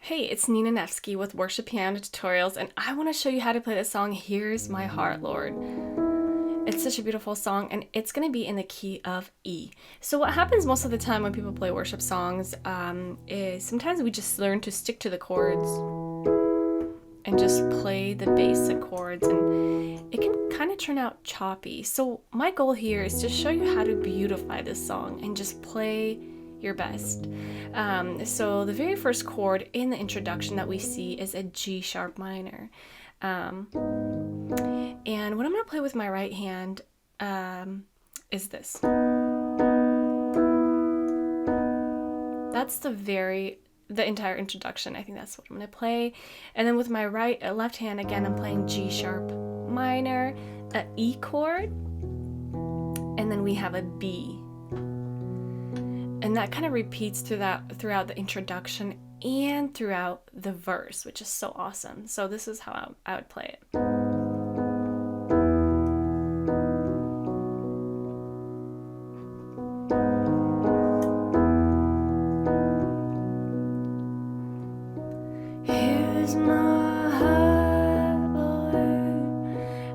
Hey, it's Nina Nevsky with Worship Piano Tutorials, and I want to show you how to play the song Here's My Heart, Lord. It's such a beautiful song, and it's going to be in the key of E. So what happens most of the time when people play worship songs is sometimes we just learn to stick to the chords and just play the basic chords, and it can kind of turn out choppy. So my goal here is to show you how to beautify this song and just play your best. So the very first chord in the introduction that we see is a G sharp minor. And what I'm going to play with my right hand is this. That's the entire introduction. I think that's what I'm going to play. And then with my left hand, again, I'm playing G sharp minor, a E chord, and then we have a B. And that kind of repeats throughout the introduction and throughout the verse, which is so awesome. So this is how I would play it. Here's my heart, Lord.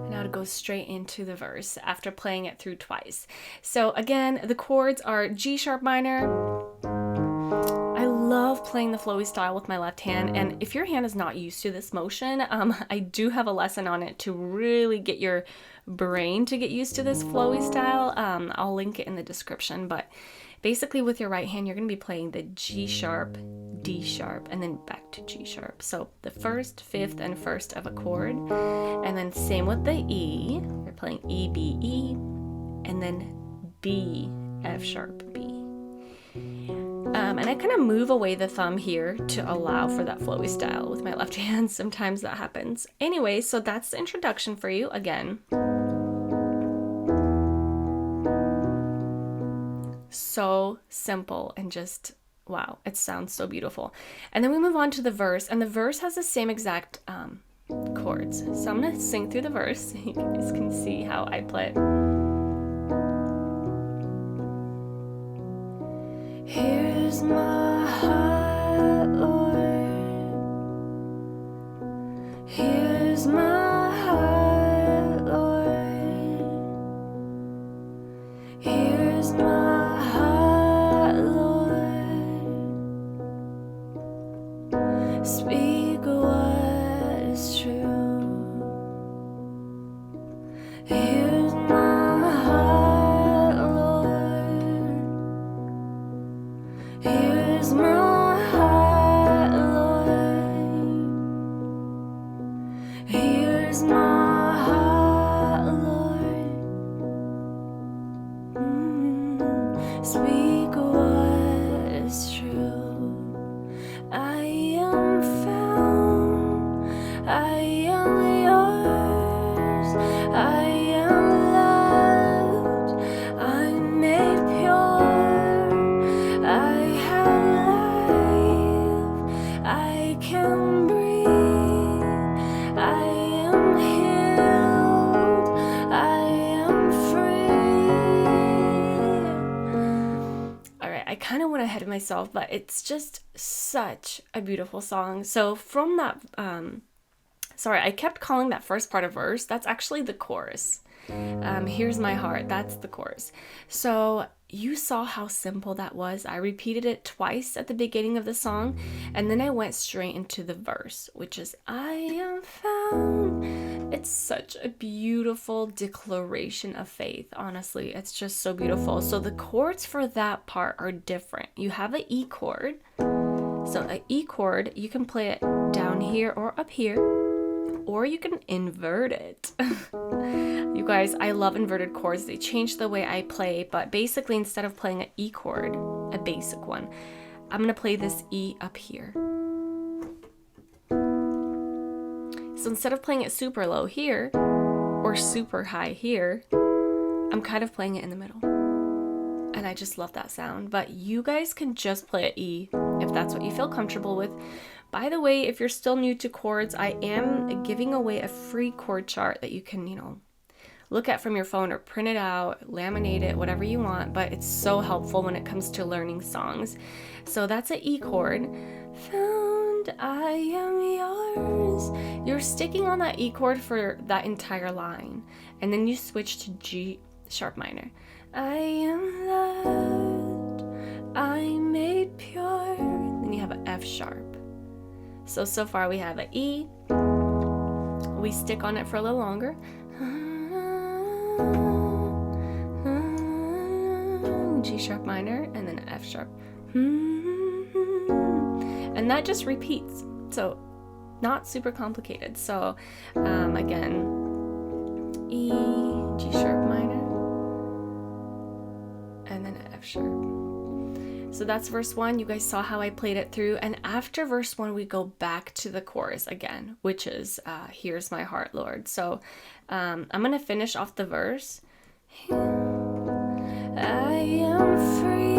Now to go straight into the verse after playing it through twice. So again, the chords are G sharp minor. I love playing the flowy style with my left hand, and if your hand is not used to this motion, I do have a lesson on it to really get your brain to get used to this flowy style. I'll link it in the description, but basically with your right hand, you're going to be playing the G sharp, D sharp, and then back to G sharp. So the first, fifth, and first of a chord, and then same with the E. You're playing E, B, E, and then B, F sharp, B. And I kind of move away the thumb here to allow for that flowy style with my left hand. Sometimes that happens. Anyway, so that's the introduction for you again. So simple and just, wow, it sounds so beautiful. And then we move on to the verse, and the verse has the same exact chords. So I'm going to sing through the verse so you guys can see how I play it. Here's my heart, Lord. Here's my heart, Lord. Here's my heart, Lord. Speak what is true. Here's my heart, Lord. Here's my heart, Lord. Here's my heart, Lord. Speak what is true. I am found. I am yours. I am loved. I'm made pure. I have life. I can breathe. I am healed. I am free. All right, I kind of went ahead of myself, but it's just such a beautiful song. So from that, I kept calling that first part of verse. That's actually the chorus. Here's my heart. That's the chorus. So you saw how simple that was. I repeated it twice at the beginning of the song, and then I went straight into the verse, which is I am found. It's such a beautiful declaration of faith. Honestly, it's just so beautiful. So the chords for that part are different. You have an E chord. So an E chord, you can play it down here or up here, or you can invert it. You guys, I love inverted chords. They change the way I play, but basically instead of playing an E chord, a basic one, I'm going to play this E up here. So instead of playing it super low here or super high here, I'm kind of playing it in the middle. And I just love that sound. But you guys can just play an E if that's what you feel comfortable with. By the way, if you're still new to chords, I am giving away a free chord chart that you can, look at from your phone or print it out, laminate it, whatever you want, but it's so helpful when it comes to learning songs. So that's an E chord. Found and I am yours. You're sticking on that E chord for that entire line, and then you switch to G sharp minor. I am loved, I'm made pure. Then you have an F sharp. So far we have an E. We stick on it for a little longer. G sharp minor, and then F sharp. And that just repeats. So not super complicated. So again, E, G sharp minor, and then F sharp. So that's verse 1. You guys saw how I played it through. And after verse 1, we go back to the chorus again, which is Here's My Heart, Lord. So I'm going to finish off the verse. I am free.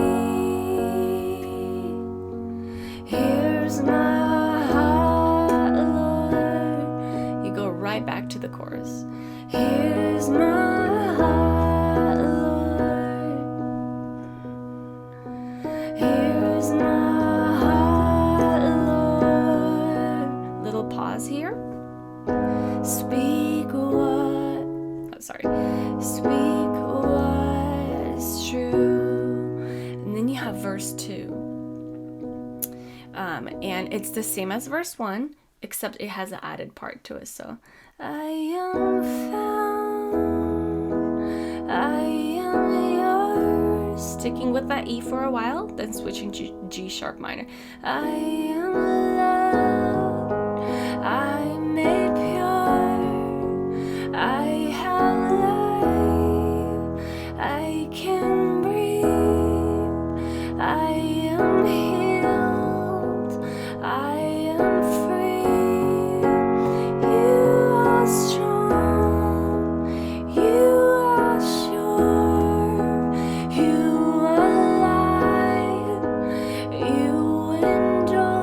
Here's my heart, Lord. You go right back to the chorus. Here's my heart, Lord. Here's my heart, Lord. Little pause here. Speak what? Speak what is true. And then you have verse 2. And it's the same as verse 1, except it has an added part to it. So I am found, I am yours. Sticking with that E for a while, then switching to G sharp minor. I am loved, I'm made pure, I have life, I can breathe, I am healed, I am free. You are strong, you are sure, you are light, you endure,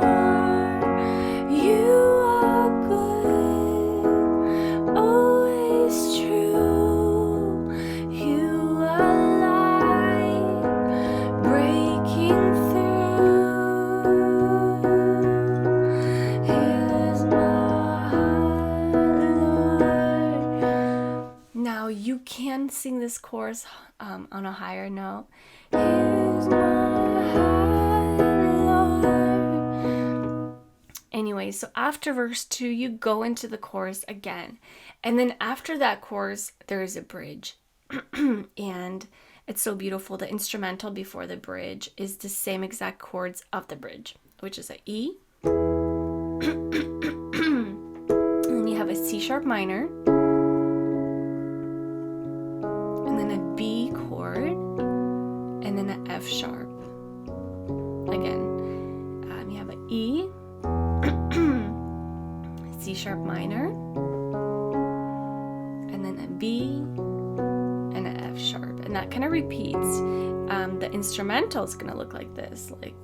you are good, always true, you are light, breaking through. Here's my heart, Lord. Now you can sing this chorus on a higher note. Here's my heart, Lord. Anyway, so after verse 2, you go into the chorus again. And then after that chorus, there is a bridge. And it's so beautiful. The instrumental before the bridge is the same exact chords of the bridge, which is a E. And then you have a C sharp minor. And then a B chord. And then an F sharp. Again, you have an E. C sharp minor. And then a B. And an F sharp. And that kind of repeats. The instrumental is going to look like this. Like.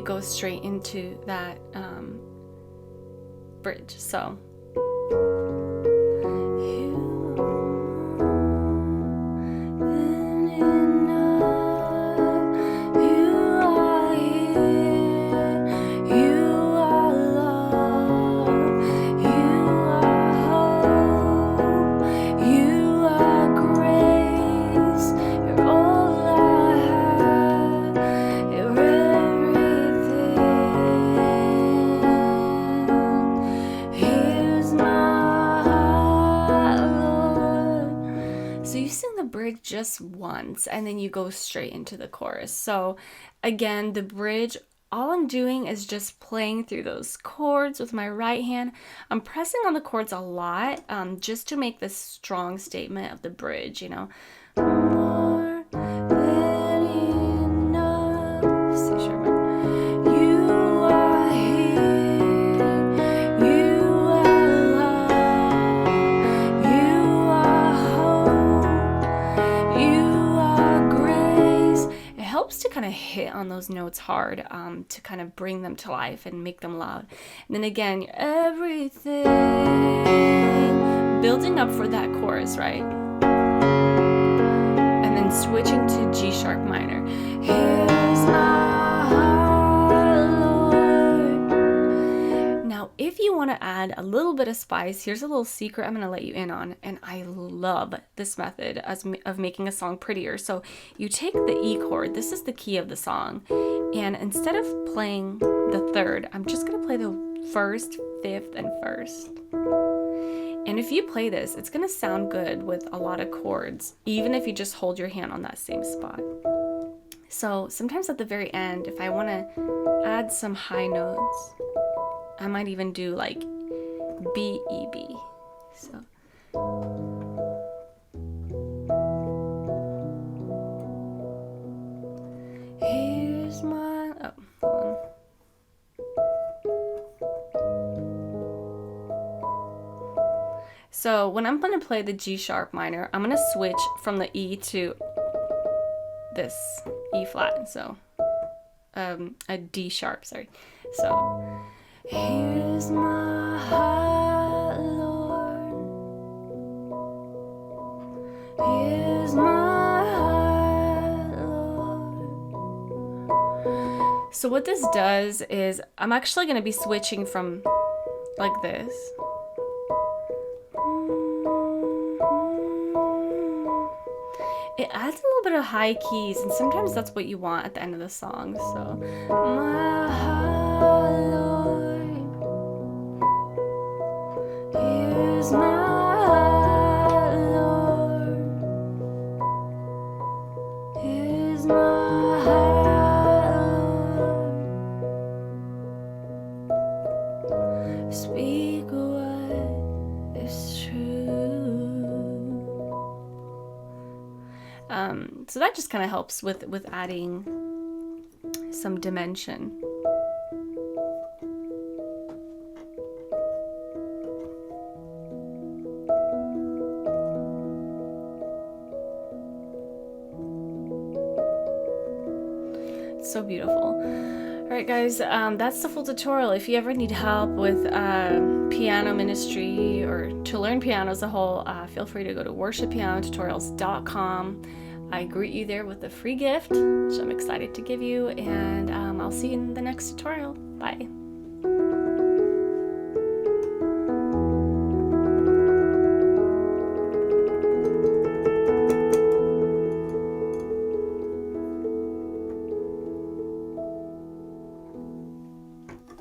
Go straight into that bridge. So just once, and then you go straight into the chorus. So again, the bridge, all I'm doing is just playing through those chords with my right hand. I'm pressing on the chords a lot, just to make this strong statement of the bridge, you know. More than enough. C sharp minor. You are here. You are love. helps to kind of hit on those notes hard, to kind of bring them to life and make them loud. And then again, everything, building up for that chorus, right? And then switching to G sharp minor. Here's my heart, Lord. Now, if you want to add a little bit of spice, here's a little secret I'm going to let you in on. And I love this method of making a song prettier. So you take the E chord, this is the key of the song. And instead of playing the third, I'm just going to play the first, fifth, and first. And if you play this, it's going to sound good with a lot of chords, even if you just hold your hand on that same spot. So sometimes at the very end, if I want to add some high notes, I might even do like B, E, B. So. Here's my, oh, hold on. So when I'm going to play the G sharp minor, I'm going to switch from the E to this E flat. So a D sharp, sorry. So here's my heart, Lord. Here's my heart, Lord. So what this does is I'm actually going to be switching from like this. It adds a little bit of high keys, and sometimes that's what you want at the end of the song. So, my heart, Lord, here's my heart, Lord, here's my heart, Lord, speak what is true. So that just kind of helps with adding some dimension. It's so beautiful. All right, guys, that's the full tutorial. If you ever need help with piano ministry or to learn piano as a whole, feel free to go to worshippianotutorials.com. I greet you there with a free gift, which I'm excited to give you, and I'll see you in the next tutorial. Bye.